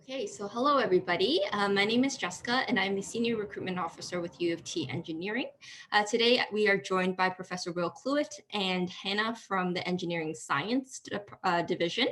Okay, so hello everybody. My name is Jessica and I'm the Senior Recruitment Officer with U of T Engineering. Today we are joined by Professor Will Cluett and Hannah from the Engineering Science Division.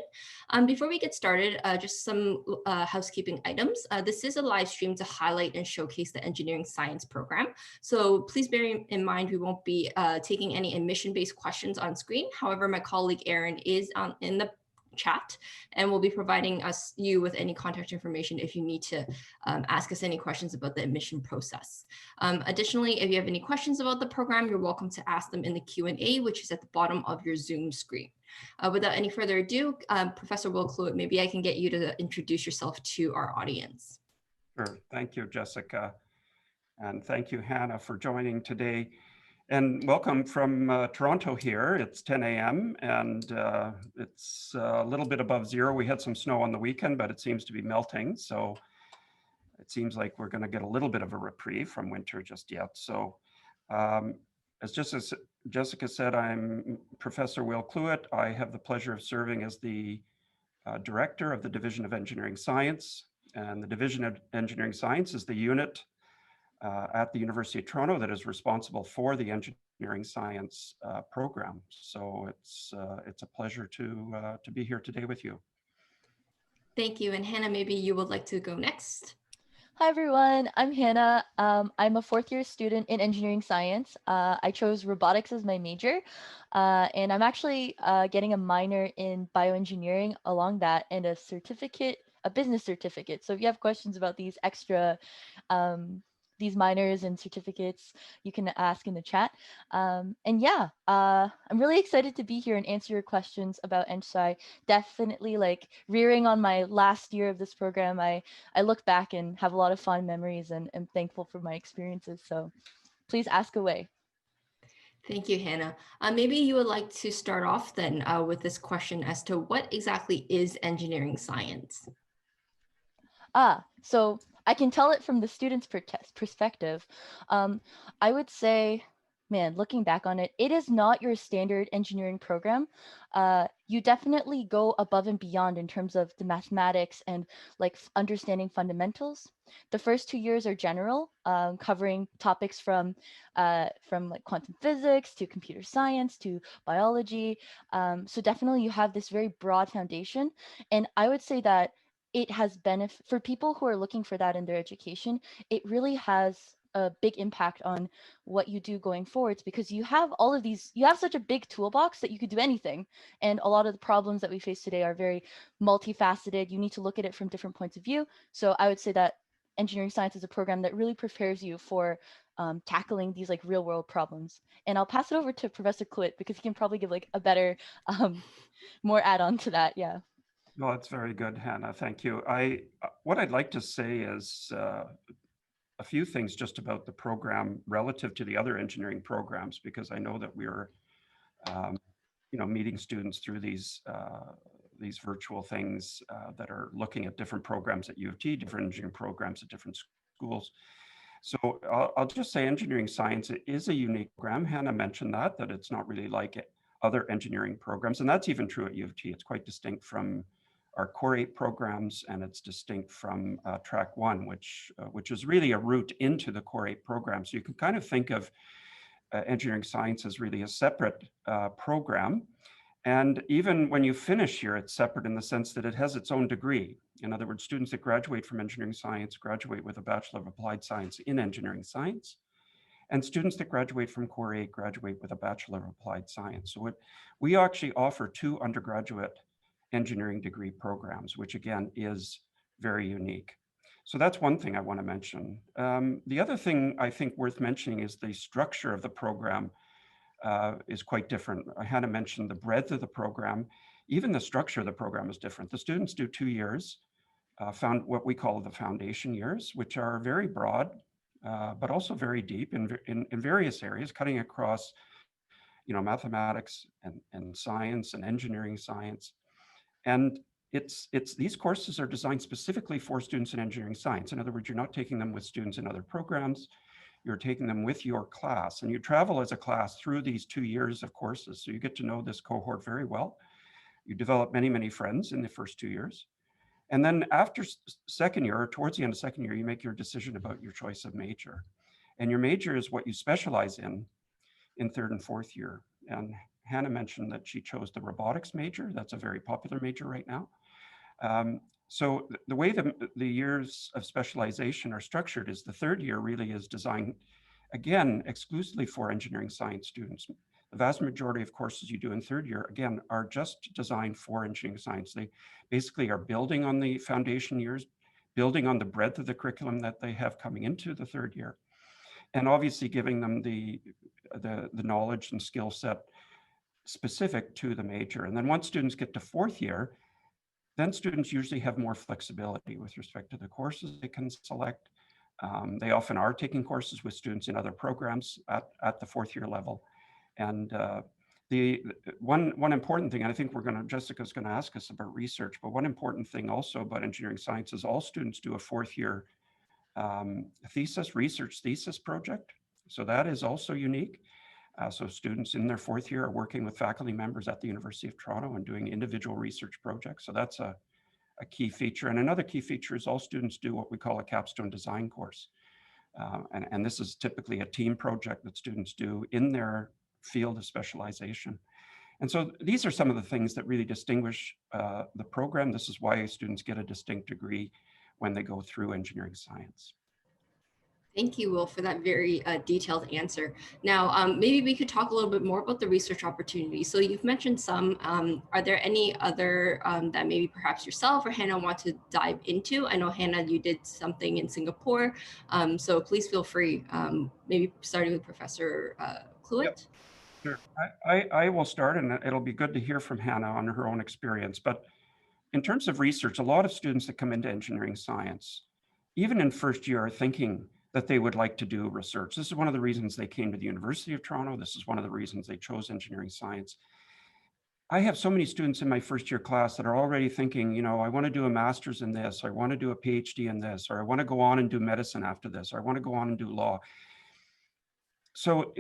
Before we get started, just some housekeeping items. This is a live stream to highlight and showcase the Engineering Science program. So please bear in mind we won't be taking any admission-based questions on screen. However, my colleague Erin is in the chat and we'll be providing you with any contact information if you need to ask us any questions about the admission process. Additionally, if you have any questions about the program, you're welcome to ask them in the Q&A, which is at the bottom of your Zoom screen. Without any further ado, Professor Will Cluett, maybe I can get you to introduce yourself to our audience. Sure. Thank you, Jessica. And thank you, Hannah, for joining today. And welcome from Toronto here. It's 10 a.m. and it's a little bit above zero. We had some snow on the weekend, but it seems to be melting. So it seems like we're going to get a little bit of a reprieve from winter just yet. So as Jessica said, I'm Professor Will Cluett. I have the pleasure of serving as the Director of the Division of Engineering Science. And the Division of Engineering Science is the unit at the University of Toronto that is responsible for the engineering science program. So it's a pleasure to be here today with you. Thank you. And Hannah, maybe you would like to go next. Hi, everyone. I'm Hannah. I'm a fourth-year student in engineering science. I chose robotics as my major, and I'm actually getting a minor in bioengineering along that and a certificate, a business certificate. So if you have questions about these extra these minors and certificates, you can ask in the chat. And yeah, I'm really excited to be here and answer your questions about EngSci. Definitely like rearing on my last year of this program, I look back and have a lot of fond memories and am thankful for my experiences. So please ask away. Thank you, Hannah. Maybe you would like to start off then with this question as to what exactly is engineering science? So I can tell it from the student's perspective. I would say, man, looking back on it, it is not your standard engineering program. You definitely go above and beyond in terms of the mathematics and like understanding fundamentals. The first 2 years are general, covering topics from like quantum physics to computer science to biology. So definitely you have this very broad foundation. And I would say that it has benefit for people who are looking for that in their education. It really has a big impact on what you do going forwards because you have all of these, you have such a big toolbox that you could do anything. And a lot of the problems that we face today are very multifaceted. You need to look at it from different points of view. So I would say that engineering science is a program that really prepares you for tackling these like real world problems. And I'll pass it over to Professor Cluett because he can probably give like a better, more add on to that. Yeah. Well, that's very good, Hannah. Thank you. What I'd like to say is a few things just about the program relative to the other engineering programs, because I know that we're, meeting students through these virtual things that are looking at different programs at U of T, different engineering programs at different schools. So I'll just say engineering science is a unique program. Hannah mentioned that it's not really like other engineering programs, and that's even true at U of T. It's quite distinct from our Core 8 programs, and it's distinct from Track 1, which is really a route into the Core 8 program. So you can kind of think of engineering science as really a separate program. And even when you finish here, it's separate in the sense that it has its own degree. In other words, students that graduate from engineering science graduate with a Bachelor of Applied Science in Engineering Science. And students that graduate from Core 8 graduate with a Bachelor of Applied Science. So we actually offer 2 undergraduate engineering degree programs, which again is very unique. So that's one thing I want to mention. The other thing I think worth mentioning is the structure of the program is quite different. Hannah mentioned the breadth of the program. Even the structure of the program is different. The students do 2 years, found what we call the foundation years, which are very broad, but also very deep in various areas, cutting across, mathematics and science and engineering science. And these courses are designed specifically for students in engineering science. In other words, you're not taking them with students in other programs. You're taking them with your class, and you travel as a class through these 2 years of courses. So you get to know this cohort very well. You develop many, many friends in the first 2 years. And then after second year, or towards the end of second year, you make your decision about your choice of major. And your major is what you specialize in third and fourth year. And Hannah mentioned that she chose the robotics major. That's a very popular major right now. So the way the years of specialization are structured is the third year really is designed, again, exclusively for engineering science students. The vast majority of courses you do in third year, again, are just designed for engineering science. They basically are building on the foundation years, building on the breadth of the curriculum that they have coming into the third year, and obviously giving them the knowledge and skill set specific to the major. And then once students get to fourth year, then students usually have more flexibility with respect to the courses they can select. They often are taking courses with students in other programs at the fourth year level. And the one important thing, and I think Jessica's going to ask us about research, but one important thing also about engineering science is all students do a fourth year research thesis project. So that is also unique. So students in their fourth year are working with faculty members at the University of Toronto and doing individual research projects. So that's a key feature. And another key feature is all students do what we call a capstone design course. And this is typically a team project that students do in their field of specialization. And so these are some of the things that really distinguish the program. This is why students get a distinct degree when they go through engineering science. Thank you, Will, for that very detailed answer. Now, maybe we could talk a little bit more about the research opportunities. So you've mentioned some. Are there any other that maybe perhaps yourself or Hannah want to dive into? I know, Hannah, you did something in Singapore. So please feel free, maybe starting with Professor Cluett. Yep. Sure. I will start, and it'll be good to hear from Hannah on her own experience. But in terms of research, a lot of students that come into engineering science, even in first year, are thinking that they would like to do research. This is one of the reasons they came to the University of Toronto. This is one of the reasons they chose engineering science. I have so many students in my first year class that are already thinking, you know, I want to do a master's in this, or I want to do a PhD in this, or I want to go on and do medicine after this, or I want to go on and do law. So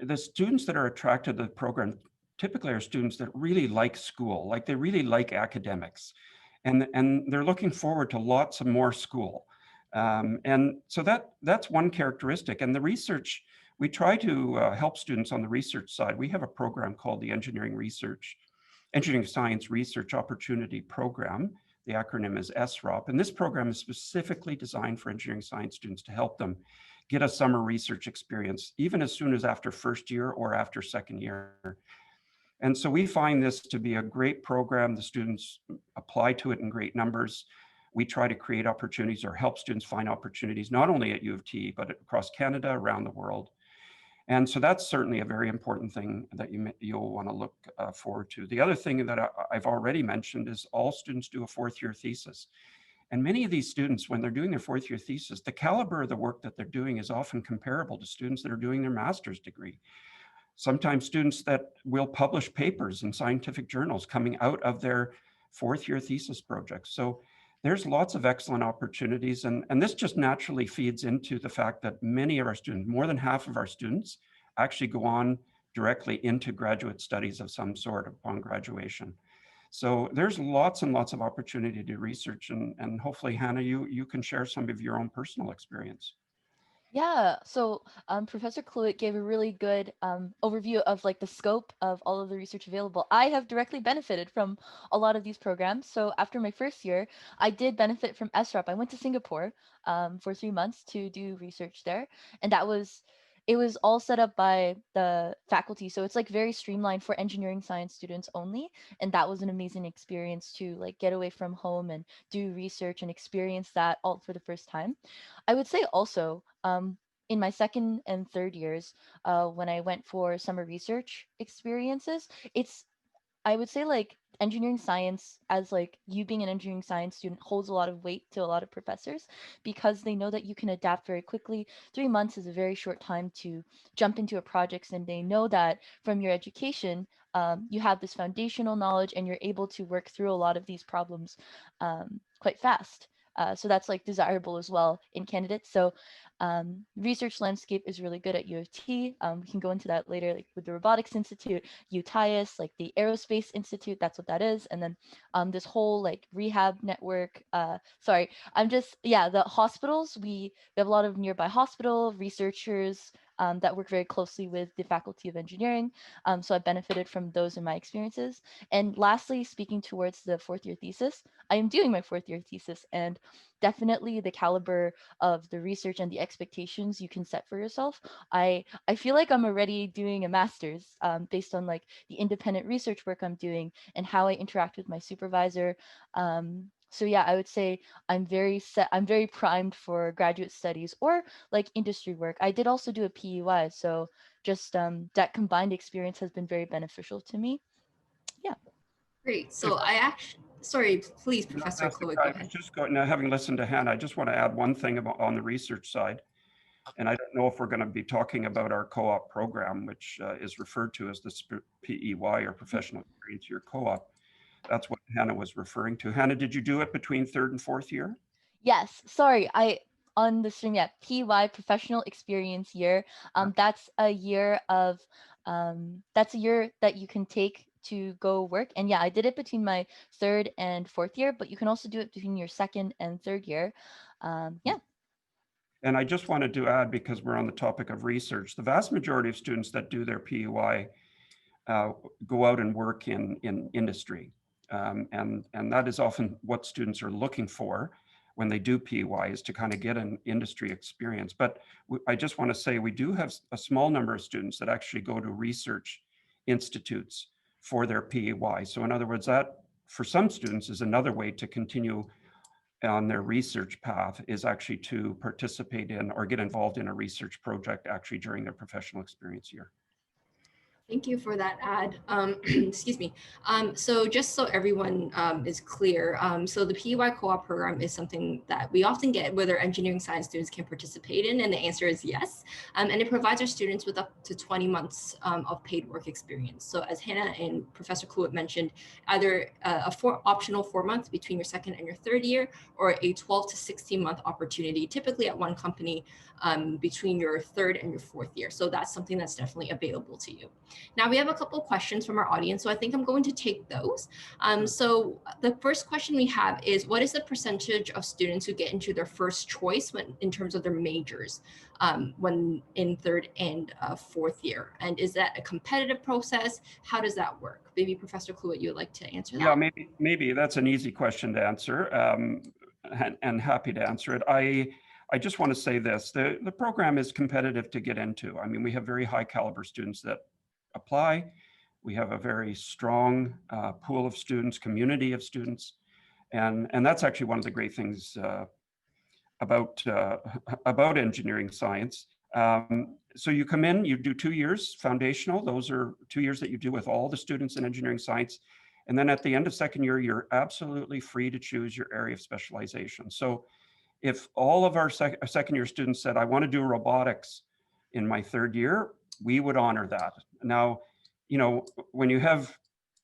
the students that are attracted to the program typically are students that really like school, like they really like academics, and they're looking forward to lots of more school. And so that's one characteristic. And the research, we try to help students on the research side. We have a program called the Engineering Science Research Opportunity Program. The acronym is SROP. And this program is specifically designed for engineering science students to help them get a summer research experience, even as soon as after first year or after second year. And so we find this to be a great program. The students apply to it in great numbers. We try to create opportunities or help students find opportunities, not only at U of T, but across Canada, around the world. And so that's certainly a very important thing that you'll want to look forward to. The other thing that I've already mentioned is all students do a fourth year thesis. And many of these students, when they're doing their fourth year thesis, the caliber of the work that they're doing is often comparable to students that are doing their master's degree. Sometimes students that will publish papers in scientific journals coming out of their fourth year thesis projects. So there's lots of excellent opportunities. And this just naturally feeds into the fact that many of our students, more than half of our students, actually go on directly into graduate studies of some sort upon graduation. So there's lots and lots of opportunity to do research, and hopefully, Hannah, you can share some of your own personal experience. Yeah, so Professor Cluett gave a really good overview of like the scope of all of the research available. I have directly benefited from a lot of these programs. So after my first year, I did benefit from SROP. I went to Singapore for 3 months to do research there, and it was all set up by the faculty. So it's like very streamlined for engineering science students only, and that was an amazing experience to like get away from home and do research and experience that all for the first time. I would say also, in my second and third years, when I went for summer research experiences, I would say like engineering science, as like you being an engineering science student, holds a lot of weight to a lot of professors because they know that you can adapt very quickly. 3 months is a very short time to jump into a project, and they know that from your education, you have this foundational knowledge and you're able to work through a lot of these problems quite fast. So that's like desirable as well in candidates. So research landscape is really good at U of T. We can go into that later, like with the Robotics Institute, UTIUS, like the Aerospace Institute, that's what that is. And then this whole like rehab network, sorry, the hospitals, we have a lot of nearby hospital researchers that work very closely with the Faculty of Engineering. So I benefited from those in my experiences. And lastly, speaking towards the fourth year thesis, I am doing my fourth year thesis, and definitely the caliber of the research and the expectations you can set for yourself. I feel like I'm already doing a master's based on like the independent research work I'm doing and how I interact with my supervisor. So yeah, I would say I'm very primed for graduate studies or like industry work. I did also do a PEY, so just that combined experience has been very beneficial to me. Yeah. Great. If So I actually, sorry, please, Professor Fantastic. Kluwer, go I was ahead. just going, now having listened to Hannah, I just want to add one thing about on the research side. And I don't know if we're going to be talking about our co-op program, which is referred to as the PEY or Professional Experience Year Co-op. That's what Hannah was referring to. Hannah, did you do it between third and fourth year? Yes, sorry, I on the stream, yeah, PY Professional Experience Year. That's a year of that's a year that you can take to go work. And yeah, I did it between my third and fourth year, but you can also do it between your second and third year. Yeah. And I just wanted to add, because we're on the topic of research, the vast majority of students that do their PEY go out and work in industry. And that is often what students are looking for when they do PEY, is to kind of get an industry experience. But I just want to say we do have a small number of students that actually go to research institutes for their PEY. So in other words, that for some students is another way to continue on their research path, is actually to participate in or get involved in a research project actually during their professional experience year. Thank you for that ad. Excuse me. So just so everyone is clear, so the PEY co-op program is something that we often get whether engineering science students can participate in, and the answer is yes. And it provides our students with up to 20 months of paid work experience. So as Hannah and Professor Kluwet mentioned, either optional 4 months between your second and your third year, or a 12 to 16 month opportunity, typically at one company between your third and your fourth year. So that's something that's definitely available to you. Now we have a couple questions from our audience, so I think I'm going to take those. So the first question we have is, what is the percentage of students who get into their first choice in terms of their majors when in third and fourth year? And is that a competitive process? How does that work? Maybe Professor Kluwet, you would like to answer that? Yeah, maybe that's an easy question to answer, and happy to answer it. I just want to say this, the program is competitive to get into. I mean, we have very high caliber students that apply. We have a very strong pool of students, community of students. And that's actually one of the great things about engineering science. So you come in, you do 2 years foundational. Those are 2 years that you do with all the students in engineering science. And then at the end of second year, you're absolutely free to choose your area of specialization. So if all of our second year students said, I want to do robotics in my third year, we would honor that. Now, you know, when you have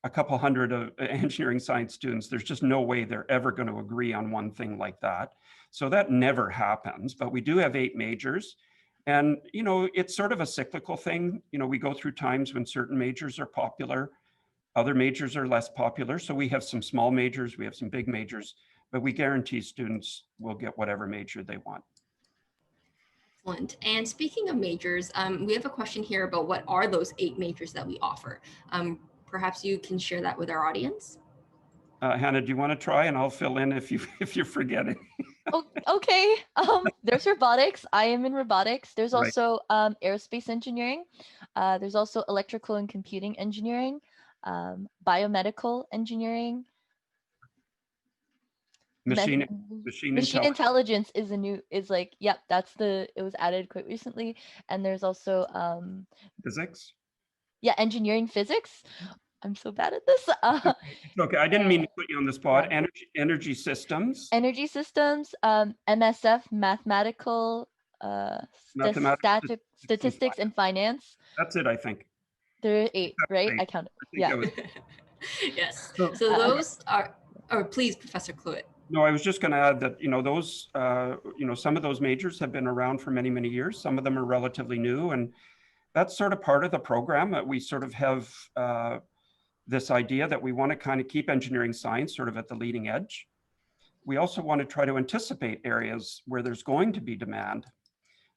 a couple hundred of engineering science students, there's just no way they're ever going to agree on one thing like that. So that never happens, but we do have 8 majors. And, you know, it's sort of a cyclical thing. You know, we go through times when certain majors are popular, other majors are less popular. So we have some small majors, we have some big majors, but we guarantee students will get whatever major they want. Excellent. And speaking of majors, we have a question here about what are those 8 majors that we offer. Perhaps you can share that with our audience. Hannah, do you want to try, and I'll fill in if you're forgetting? Oh, okay. There's robotics. I am in robotics. There's Right. also aerospace engineering. There's also electrical and computing engineering, biomedical engineering. Machine intelligence is like, yep, it was added quite recently. And there's also physics. Yeah, engineering physics. I'm so bad at this. It's okay. I didn't mean to put you on the spot. Yeah. Energy systems. Energy systems, MSF, mathematical, statistics and finance. That's it, I think. There are 8, right? I counted. Yeah. Yes. So those are, or please, Professor Kluwet. No, I was just going to add that, those, some of those majors have been around for many, many years. Some of them are relatively new, and that's sort of part of the program that we sort of have this idea that we want to kind of keep engineering science sort of at the leading edge. We also want to try to anticipate areas where there's going to be demand.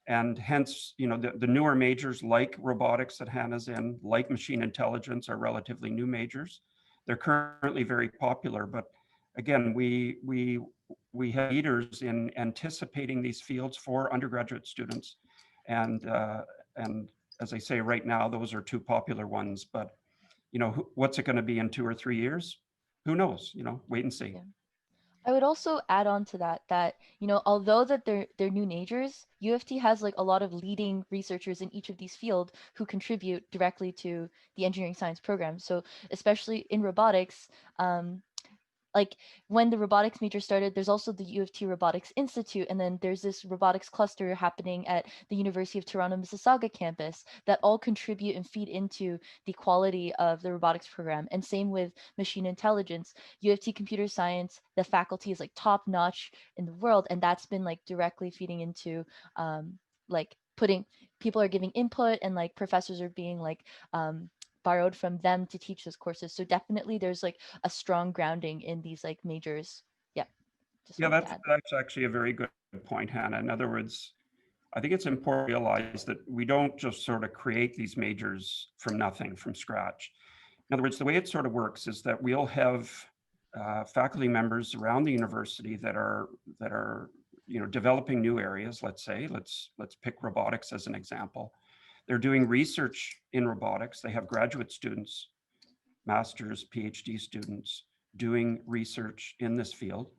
And hence, the newer majors like robotics that Hannah's in, like machine intelligence, are relatively new majors. They're currently very popular, but again, we have leaders in anticipating these fields for undergraduate students. And as I say, right now, those are two popular ones, but what's it going to be in 2 or 3 years? Who knows? Wait and see. Yeah. I would also add on to that although that they're new majors, U of T has like a lot of leading researchers in each of these fields who contribute directly to the engineering science program. So especially in robotics, like when the robotics major started, there's also the U of T Robotics Institute, and then there's this robotics cluster happening at the University of Toronto Mississauga campus that all contribute and feed into the quality of the robotics program. And same with machine intelligence. U of T computer science, the faculty is like top notch in the world, and that's been like directly feeding into like putting people are giving input, and like professors are being like borrowed from them to teach those courses. So definitely there's like a strong grounding in these like majors. Yeah, just Yeah, wanted to add. that's actually a very good point, Hannah. In other words, I think it's important to realize that we don't just sort of create these majors from nothing, from scratch. In other words, the way it sort of works is that we'll have faculty members around the university that are developing new areas. Let's pick robotics as an example. They're doing research in robotics. They have graduate students, master's, PhD students doing research in this field.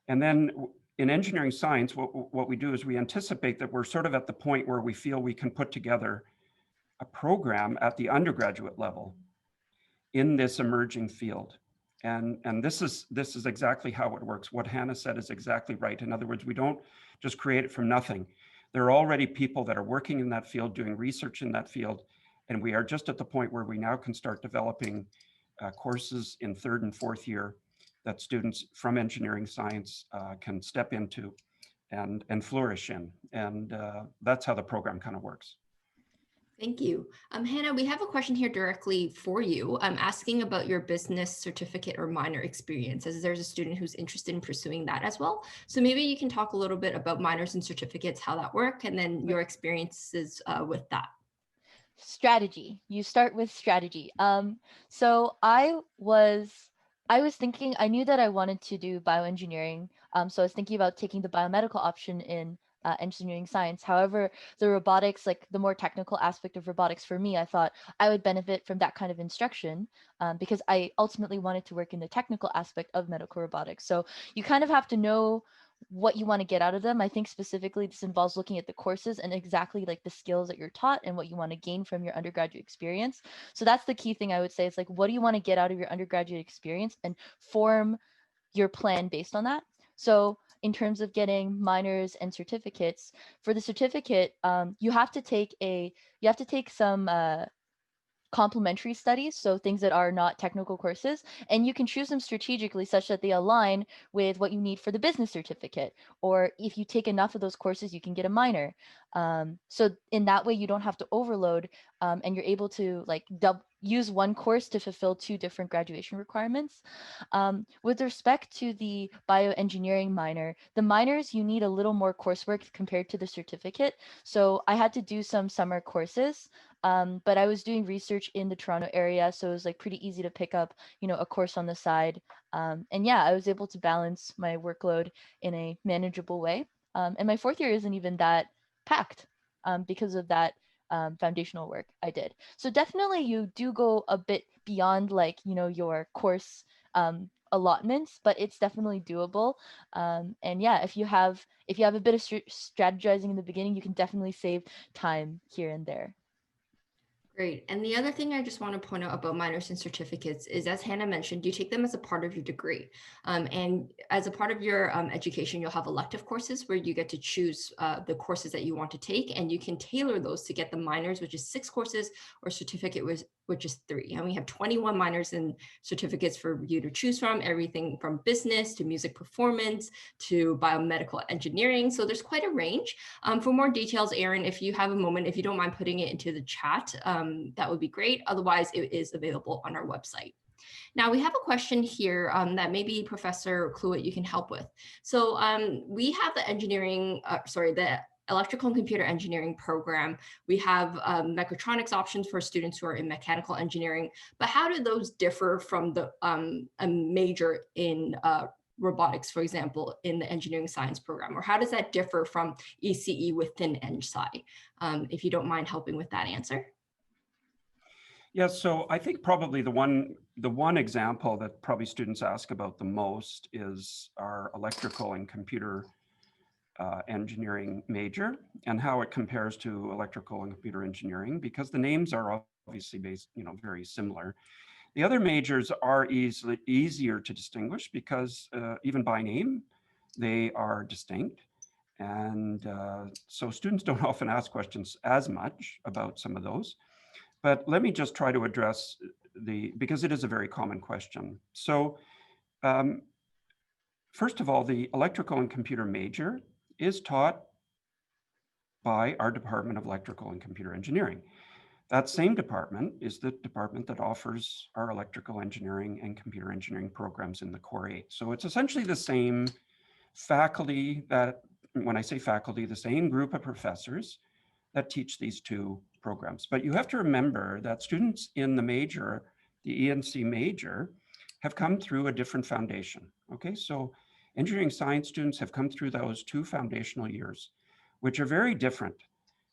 And then in engineering science, what we do is we anticipate that we're sort of at the point where we feel we can put together a program at the undergraduate level in this emerging field. And this is exactly how it works. What Hannah said is exactly right. In other words, we don't just create it from nothing. There are already people that are working in that field, doing research in that field, and we are just at the point where we now can start developing courses in 3rd and 4th year that students from engineering science can step into and flourish in. And that's how the program kind of works. Thank you. Hannah, we have a question here directly for you. I'm asking about your business certificate or minor experience, as there's a student who's interested in pursuing that as well. So maybe you can talk a little bit about minors and certificates, how that work, and then your experiences with that. Strategy. You start with strategy. So I was thinking, I knew that I wanted to do bioengineering. So I was thinking about taking the biomedical option in engineering science. However, the robotics, like the more technical aspect of robotics for me, I thought I would benefit from that kind of instruction because I ultimately wanted to work in the technical aspect of medical robotics. So you kind of have to know what you want to get out of them. I think specifically this involves looking at the courses and exactly like the skills that you're taught and what you want to gain from your undergraduate experience. So that's the key thing I would say. It's like, what do you want to get out of your undergraduate experience, and form your plan based on that. So in terms of getting minors and certificates, for the certificate, you have to take some complementary studies, so things that are not technical courses, and you can choose them strategically such that they align with what you need for the business certificate. Or if you take enough of those courses, you can get a minor. So in that way, you don't have to overload, and you're able to like use one course to fulfill 2 different graduation requirements. With respect to the bioengineering minor, the minors, you need a little more coursework compared to the certificate. So I had to do some summer courses. But I was doing research in the Toronto area, so it was like pretty easy to pick up, a course on the side. And yeah, I was able to balance my workload in a manageable way. And my 4th year isn't even that packed because of that foundational work I did. So definitely you do go a bit beyond like, your course allotments, but it's definitely doable. And yeah, if you have a bit of strategizing in the beginning, you can definitely save time here and there. Great. And the other thing I just want to point out about minors and certificates is, as Hannah mentioned, you take them as a part of your degree. And as a part of your education, you'll have elective courses where you get to choose the courses that you want to take, and you can tailor those to get the minors, which is 6 courses, or certificate, which is 3. And we have 21 minors and certificates for you to choose from, everything from business to music performance to biomedical engineering. So there's quite a range. For more details, Aaron, if you have a moment, if you don't mind putting it into the chat, that would be great. Otherwise, it is available on our website. Now we have a question here that maybe Professor Cluett, you can help with. So we have the the electrical and computer engineering program. We have mechatronics options for students who are in mechanical engineering, but how do those differ from the a major in robotics, for example, in the engineering science program? Or how does that differ from ECE within EngSci? If you don't mind helping with that answer. Yeah, so I think probably the one example that probably students ask about the most is our electrical and computer engineering major and how it compares to electrical and computer engineering, because the names are obviously based, very similar. The other majors are easier to distinguish because even by name, they are distinct. And so students don't often ask questions as much about some of those. But let me just try to address because it is a very common question. So first of all, the electrical and computer major is taught by our Department of Electrical and Computer Engineering. That same department is the department that offers our electrical engineering and computer engineering programs in the Core 8. So it's essentially the same faculty that, when I say faculty, the same group of professors that teach these two programs. But you have to remember that students in the major, the ENC major, have come through a different foundation. Okay, so engineering science students have come through those 2 foundational years, which are very different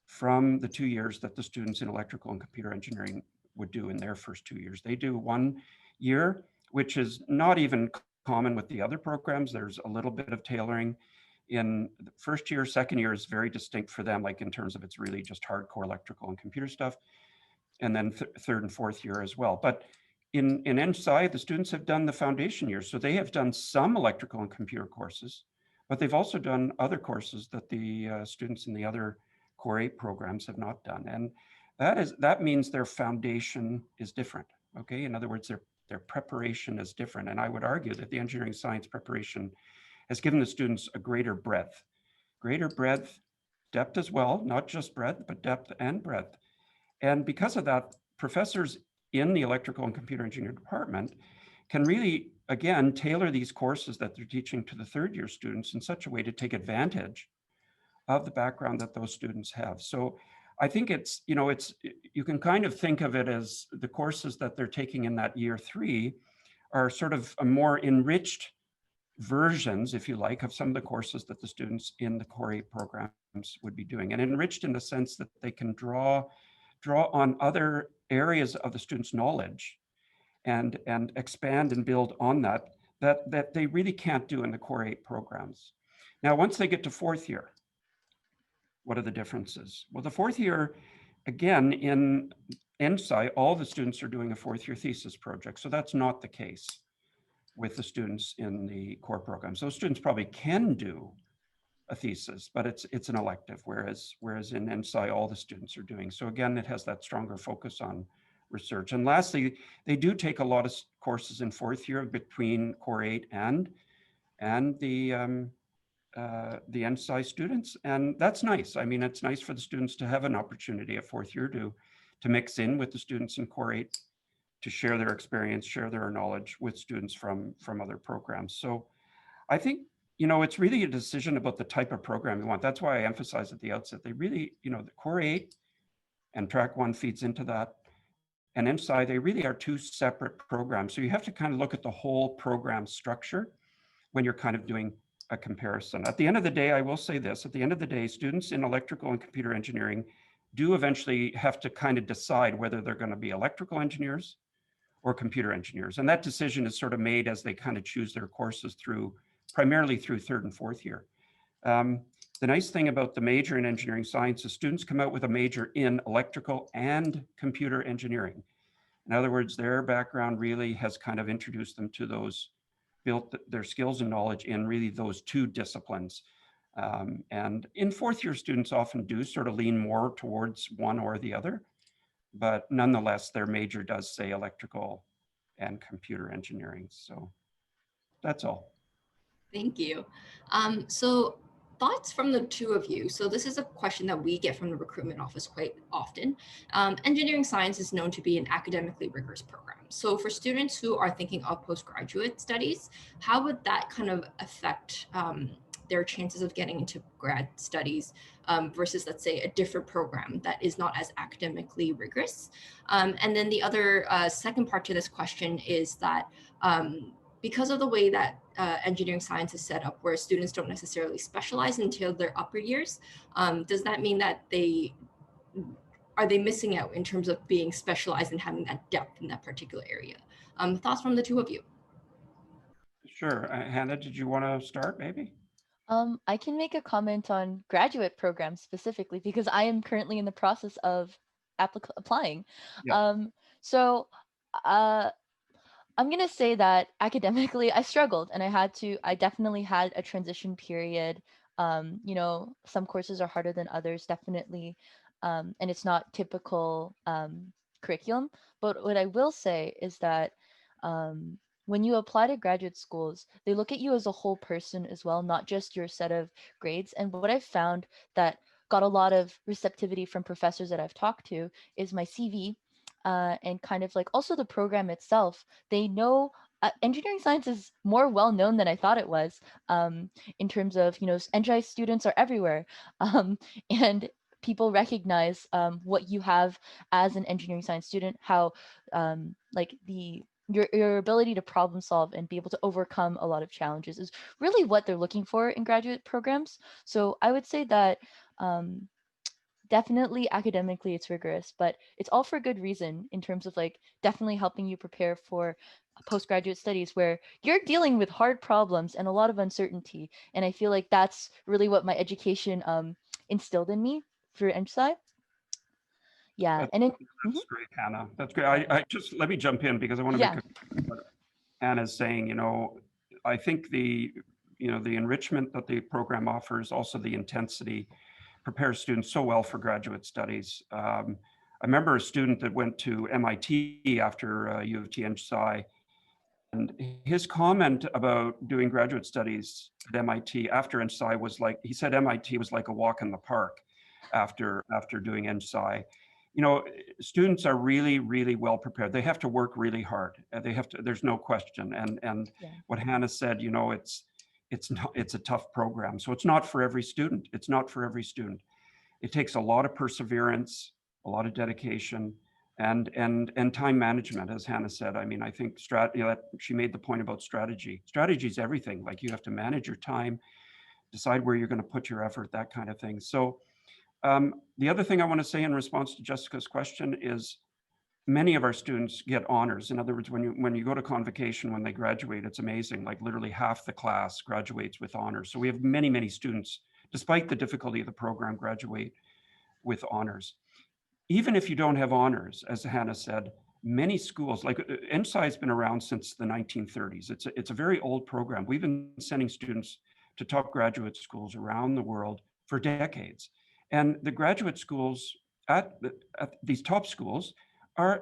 from the 2 years that the students in electrical and computer engineering would do in their first 2 years. They do 1 year, which is not even common with the other programs. There's a little bit of tailoring in the first year. Second year is very distinct for them, like in terms of it's really just hardcore electrical and computer stuff. And then third and fourth year as well. But in EngSci, the students have done the foundation year. So they have done some electrical and computer courses, but they've also done other courses that the students in the other Core 8 programs have not done. And that means their foundation is different. Okay, in other words, their preparation is different. And I would argue that the engineering science preparation has given the students a greater breadth, depth as well, not just breadth, but depth and breadth. And because of that, professors in the electrical and computer engineering department can really, again, tailor these courses that they're teaching to the third year students in such a way to take advantage of the background that those students have. So I think you can kind of think of it as the courses that they're taking in that year 3 are sort of a more enriched versions, if you like, of some of the courses that the students in the Core 8 programs would be doing, and enriched in the sense that they can draw on other areas of the students' knowledge and expand and build on that they really can't do in the Core 8 programs. Now, once they get to fourth year, what are the differences? Well, the fourth year, again, in EngSci, all the students are doing a fourth year thesis project. So that's not the case with the students in the core programs. Those students probably can do a thesis, but it's an elective, whereas in EngSci, all the students are doing. So again, it has that stronger focus on research. And lastly, they do take a lot of courses in fourth year between Core 8 and the EngSci students. And that's nice. I mean, it's nice for the students to have an opportunity at fourth year to mix in with the students in Core 8, to share their experience, share their knowledge with students from other programs. So I think, it's really a decision about the type of program you want. That's why I emphasize at the outset, they really, the Core 8 and Track 1 feeds into that. And EngSci, they really are 2 separate programs. So you have to kind of look at the whole program structure when you're kind of doing a comparison. At the end of the day, I will say this, at the end of the day, students in electrical and computer engineering do eventually have to kind of decide whether they're going to be electrical engineers or computer engineers. And that decision is sort of made as they kind of choose their courses primarily through third and fourth year. The nice thing about the major in engineering science is students come out with a major in electrical and computer engineering. In other words, their background really has kind of introduced them to built their skills and knowledge in really those 2 disciplines. And in fourth year, students often do sort of lean more towards one or the other. but nonetheless, their major does say electrical and computer engineering. So that's all. Thank you. So thoughts from the two of you. So this is a question that we get from the recruitment office quite often. Engineering science is known to be an academically rigorous program. So for students who are thinking of postgraduate studies, how would that kind of affect their chances of getting into grad studies versus, let's say, a different program that is not as academically rigorous? And then the other second part to this question is that because of the way that engineering science is set up, where students don't necessarily specialize until their upper years, does that mean that are they missing out in terms of being specialized and having that depth in that particular area? Thoughts from the two of you? Sure. Hannah, did you want to start maybe? I can make a comment on graduate programs specifically because I am currently in the process of applying. Yeah. So uh, I'm gonna say that academically I struggled and I definitely had a transition period. Some courses are harder than others, definitely. And it's not typical curriculum. But what I will say is that when you apply to graduate schools, they look at you as a whole person as well, not just your set of grades. And what I've found that got a lot of receptivity from professors that I've talked to is my CV, and kind of like also the program itself. They know engineering science is more well known than I thought it was, in terms of, NGI students are everywhere. And people recognize what you have as an engineering science student, how like your ability to problem solve and be able to overcome a lot of challenges is really what they're looking for in graduate programs. So I would say that definitely academically it's rigorous, but it's all for good reason in terms of like definitely helping you prepare for postgraduate studies where you're dealing with hard problems and a lot of uncertainty. And I feel like that's really what my education instilled in me through EngSci. Yeah, That's, and it, mhm, that's great, Hannah. That's great. I just let me jump in because I want to make yeah, a what Hannah's saying. I think the enrichment that the program offers, also the intensity, prepares students so well for graduate studies. I remember a student that went to MIT after U of T and Sci, and his comment about doing graduate studies at MIT after NSci was like, he said MIT was like a walk in the park after doing NSci. Students are really, really well prepared. They have to work really hard. They have to, there's no question. And yeah, what Hannah said, it's a tough program. So it's not for every student. It's not for every student. It takes a lot of perseverance, a lot of dedication, and time management, as Hannah said. I mean, I think she made the point about strategy. Strategy is everything. Like, you have to manage your time, decide where you're going to put your effort, that kind of thing. So the other thing I want to say in response to Jessica's question is many of our students get honors. In other words, when you go to convocation, when they graduate, it's amazing. Like, literally half the class graduates with honors. So we have many, many students, despite the difficulty of the program, graduate with honors. Even if you don't have honors, as Hannah said, many schools, like NSci has been around since the 1930s. It's a very old program. We've been sending students to top graduate schools around the world for decades. And the graduate schools at these top schools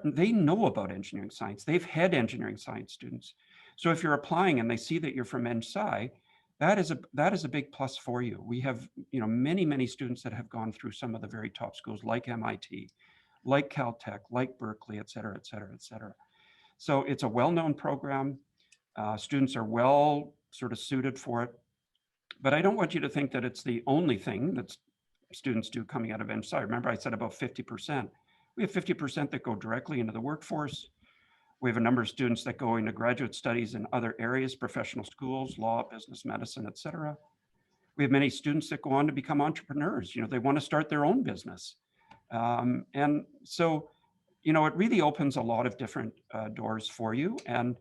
they know about engineering science. They've had engineering science students. So if you're applying and they see that you're from NSci, that is a big plus for you. We have many, many students that have gone through some of the very top schools like MIT, like Caltech, like Berkeley, et cetera, et cetera, et cetera. So it's a well-known program. Students are well sort of suited for it. But I don't want you to think that it's the only thing that students do coming out of NSci. Remember, I said about 50%. We have 50% that go directly into the workforce. We have a number of students that go into graduate studies in other areas, professional schools, law, business, medicine, et cetera. We have many students that go on to become entrepreneurs. They want to start their own business. And so, it really opens a lot of different doors for you. And,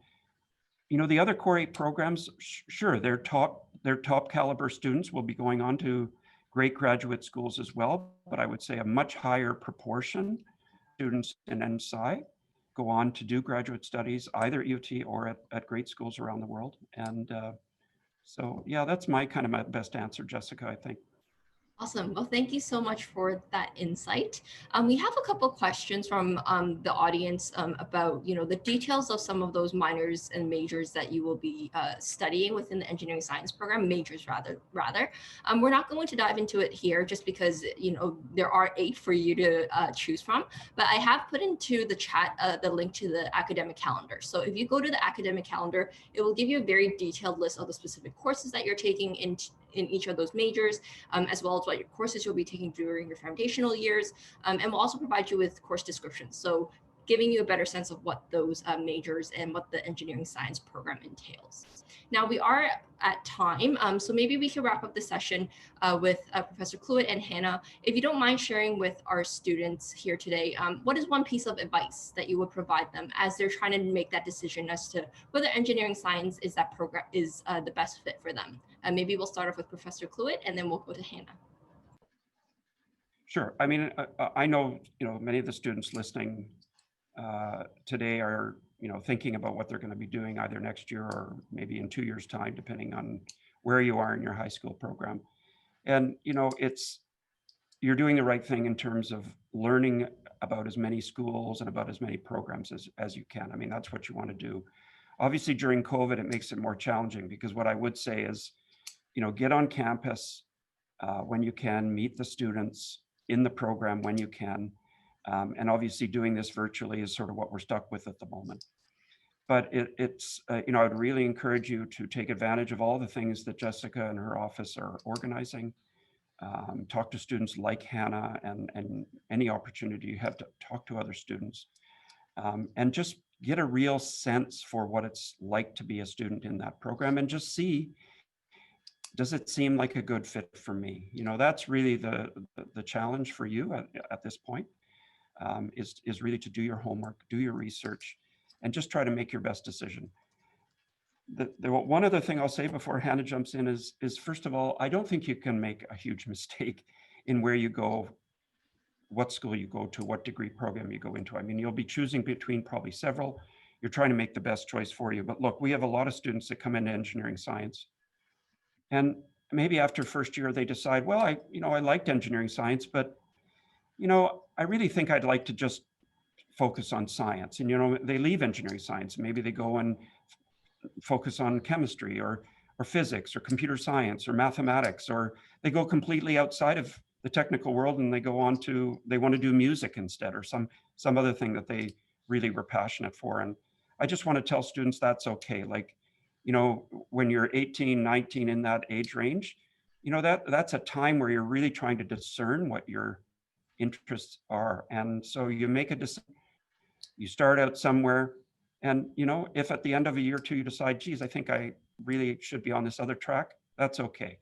the other Core 8 programs, sure, they're top caliber students will be going on to great graduate schools as well. But I would say a much higher proportion students in NSci go on to do graduate studies, either at U of T or at great schools around the world. And so, yeah, that's my best answer, Jessica, I think. Awesome. Well, thank you so much for that insight. We have a couple questions from the audience about, the details of some of those minors and majors that you will be studying within the engineering science program, majors rather. We're not going to dive into it here just because, there are 8 for you to choose from, but I have put into the chat the link to the academic calendar. So if you go to the academic calendar, it will give you a very detailed list of the specific courses that you're taking in each of those majors, as well as what your courses you'll be taking during your foundational years. And we'll also provide you with course descriptions. So giving you a better sense of what those majors and what the engineering science program entails. Now we are at time, so maybe we can wrap up the session with Professor Cluett and Hannah. If you don't mind sharing with our students here today, what is one piece of advice that you would provide them as they're trying to make that decision as to whether engineering science is that program is the best fit for them? Maybe we'll start off with Professor Cluett and then we'll go to Hannah. Sure. I mean, I know, many of the students listening today are, thinking about what they're going to be doing either next year or maybe in 2 years' time, depending on where you are in your high school program. And, you're doing the right thing in terms of learning about as many schools and about as many programs as you can. I mean, that's what you want to do. Obviously, during COVID, it makes it more challenging because what I would say is, get on campus when you can, meet the students in the program when you can. And obviously doing this virtually is sort of what we're stuck with at the moment. But it's, I'd really encourage you to take advantage of all the things that Jessica and her office are organizing. Talk to students like Hannah and any opportunity you have to talk to other students. And just get a real sense for what it's like to be a student in that program and just see, does it seem like a good fit for me? That's really the challenge for you at this point, is really to do your homework, do your research, and just try to make your best decision. The one other thing I'll say before Hannah jumps in is first of all, I don't think you can make a huge mistake in where you go, what school you go to, what degree program you go into. I mean, you'll be choosing between probably several. You're trying to make the best choice for you. But look, we have a lot of students that come into engineering science, and maybe after first year they decide, well, I liked engineering science, but I really think I'd like to just focus on science. And they leave engineering science. Maybe they go and focus on chemistry or physics or computer science or mathematics, or they go completely outside of the technical world and they want to do music instead, or some other thing that they really were passionate for. And I just want to tell students that's okay. Like, when you're 18, 19, in that age range, that's a time where you're really trying to discern what your interests are. And so you make a decision, you start out somewhere, and if at the end of a year or two you decide, geez, I think I really should be on this other track, that's okay.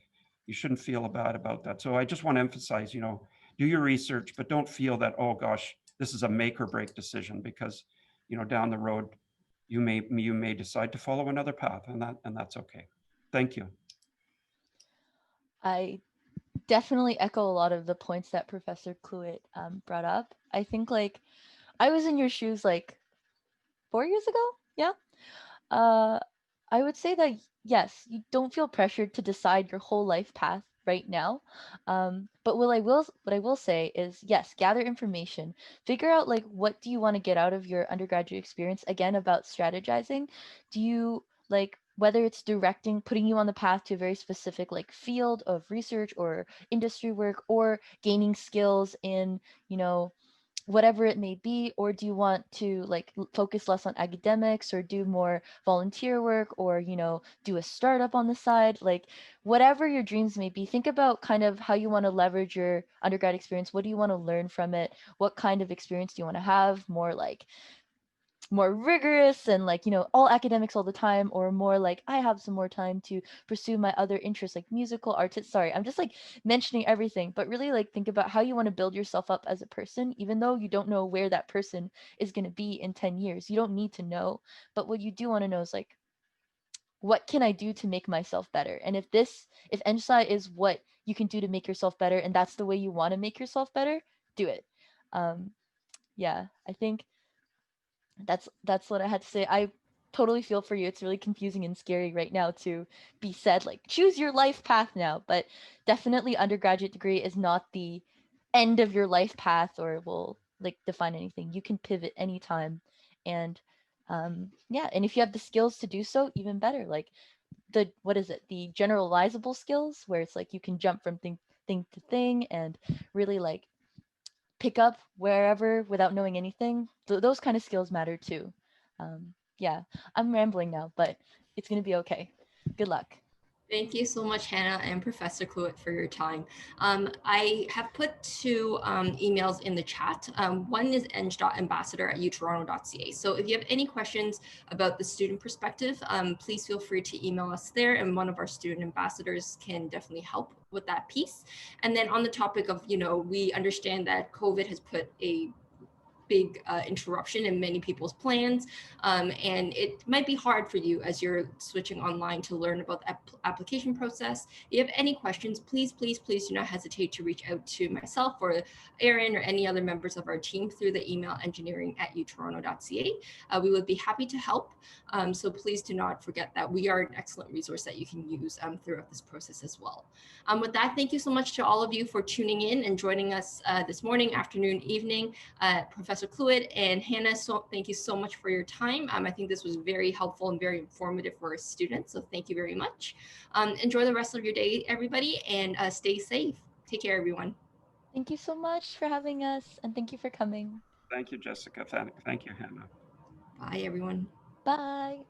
You shouldn't feel bad about that. So I just want to emphasize, do your research, but don't feel that, oh gosh, this is a make or break decision, because down the road you may decide to follow another path, and that's okay. Thank you. I definitely echo a lot of the points that Professor Cluett brought up. I think I was in your shoes 4 years ago. Yeah. Uh, I would say that yes, you don't feel pressured to decide your whole life path right now. But what I will say is yes, gather information, figure out what do you want to get out of your undergraduate experience. Again, about strategizing. Do you whether it's putting you on the path to a very specific field of research or industry work, or gaining skills in whatever it may be, or do you want to focus less on academics or do more volunteer work, or do a startup on the side? Whatever your dreams may be, think about kind of how you want to leverage your undergrad experience. What do you want to learn from it? What kind of experience do you want to have? More rigorous and all academics all the time, or more I have some more time to pursue my other interests like musical artists. Sorry, I'm just mentioning everything, but really think about how you want to build yourself up as a person, even though you don't know where that person is going to be in 10 years. You don't need to know, but what you do want to know is what can I do to make myself better? And if NSci is what you can do to make yourself better, and that's the way you want to make yourself better, do it. Yeah, I think that's what I had to say. I totally feel for you. It's really confusing and scary right now to be said, like, choose your life path now. But definitely undergraduate degree is not the end of your life path or will like define anything. You can pivot anytime. And yeah, and if you have the skills to do so, even better. Like the what is it? The generalizable skills where it's like you can jump from thing to thing and really like pick up wherever without knowing anything. Those kind of skills matter too. Yeah, I'm rambling now, but it's gonna be okay. Good luck. Thank you so much, Hannah and Professor Cluett, for your time. I have put two emails in the chat. One is eng.ambassador@utoronto.ca. So if you have any questions about the student perspective, please feel free to email us there, and one of our student ambassadors can definitely help with that piece. And then on the topic of, we understand that COVID has put a big interruption in many people's plans. And it might be hard for you as you're switching online to learn about the application process. If you have any questions, please do not hesitate to reach out to myself or Erin or any other members of our team through the email engineering@utoronto.ca. We would be happy to help. So please do not forget that we are an excellent resource that you can use throughout this process as well. With that, thank you so much to all of you for tuning in and joining us this morning, afternoon, evening. Professor Cluett and Hannah, so thank you so much for your time. I think this was very helpful and very informative for our students, so thank you very much. Enjoy the rest of your day, everybody, and stay safe. Take care, everyone. Thank you so much for having us, and thank you for coming. Thank you, Jessica. Thank you, Hannah. Bye, everyone. Bye.